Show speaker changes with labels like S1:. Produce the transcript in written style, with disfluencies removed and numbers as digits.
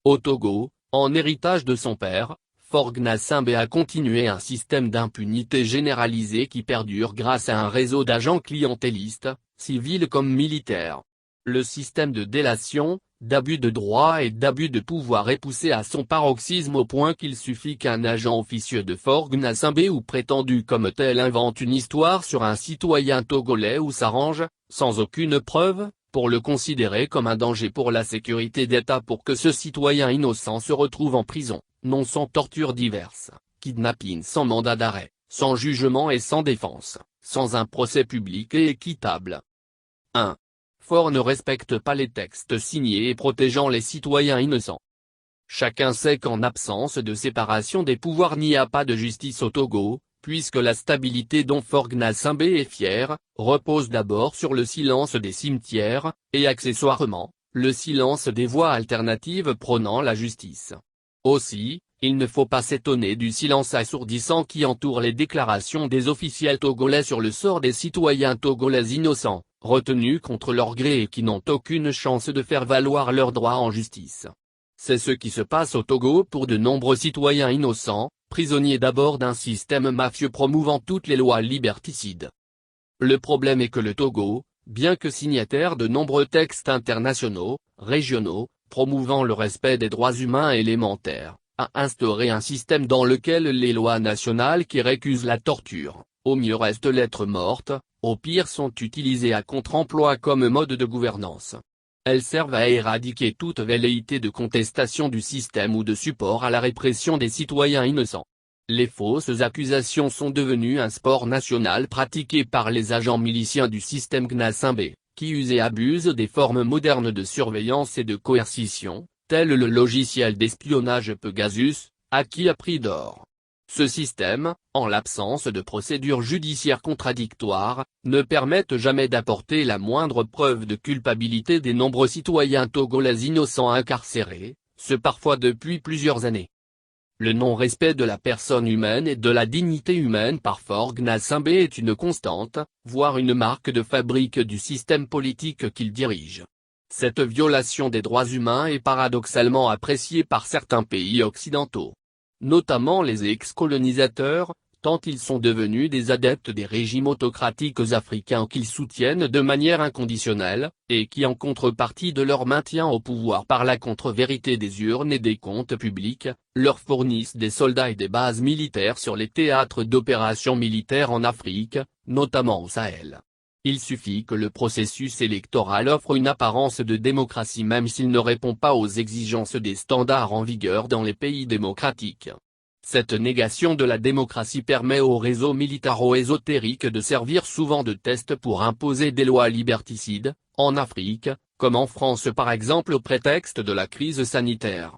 S1: Au Togo, en héritage de son père, Faure Gnassingbé a continué un système d'impunité généralisée qui perdure grâce à un réseau d'agents clientélistes, civils comme militaires. Le système de délation, d'abus de droit et d'abus de pouvoir est poussé à son paroxysme au point qu'il suffit qu'un agent officieux de Faure Gnassingbé ou prétendu comme tel invente une histoire sur un citoyen togolais ou s'arrange, sans aucune preuve, pour le considérer comme un danger pour la sécurité d'État pour que ce citoyen innocent se retrouve en prison, non sans tortures diverses, kidnapping sans mandat d'arrêt, sans jugement et sans défense, sans un procès public et équitable. 1. Faure ne respecte pas les textes signés et protégeant les citoyens innocents. Chacun sait qu'en absence de séparation des pouvoirs il n'y a pas de justice au Togo, puisque la stabilité dont Faure Gnassingbé est fier, repose d'abord sur le silence des cimetières, et accessoirement, le silence des voix alternatives prônant la justice. Aussi, il ne faut pas s'étonner du silence assourdissant qui entoure les déclarations des officiels togolais sur le sort des citoyens togolais innocents, retenus contre leur gré et qui n'ont aucune chance de faire valoir leurs droits en justice. C'est ce qui se passe au Togo pour de nombreux citoyens innocents, prisonniers d'abord d'un système mafieux promouvant toutes les lois liberticides. Le problème est que le Togo, bien que signataire de nombreux textes internationaux, régionaux, promouvant le respect des droits humains élémentaires, a instauré un système dans lequel les lois nationales qui récusent la torture, au mieux restent lettres mortes, au pire sont utilisées à contre-emploi comme mode de gouvernance. Elles servent à éradiquer toute velléité de contestation du système ou de support à la répression des citoyens innocents. Les fausses accusations sont devenues un sport national pratiqué par les agents miliciens du système Gnassingbé, qui usent et abusent des formes modernes de surveillance et de coercition, tel le logiciel d'espionnage Pegasus, acquis à prix d'or. Ce système, en l'absence de procédures judiciaires contradictoires, ne permet jamais d'apporter la moindre preuve de culpabilité des nombreux citoyens togolais innocents incarcérés, ce parfois depuis plusieurs années. Le non-respect de la personne humaine et de la dignité humaine par Faure Gnassingbé est une constante, voire une marque de fabrique du système politique qu'il dirige. Cette violation des droits humains est paradoxalement appréciée par certains pays occidentaux, notamment les ex-colonisateurs, tant ils sont devenus des adeptes des régimes autocratiques africains qu'ils soutiennent de manière inconditionnelle, et qui en contrepartie de leur maintien au pouvoir par la contre-vérité des urnes et des comptes publics, leur fournissent des soldats et des bases militaires sur les théâtres d'opérations militaires en Afrique, notamment au Sahel. Il suffit que le processus électoral offre une apparence de démocratie même s'il ne répond pas aux exigences des standards en vigueur dans les pays démocratiques. Cette négation de la démocratie permet aux réseaux militaro-ésotériques de servir souvent de test pour imposer des lois liberticides, en Afrique, comme en France par exemple au prétexte de la crise sanitaire.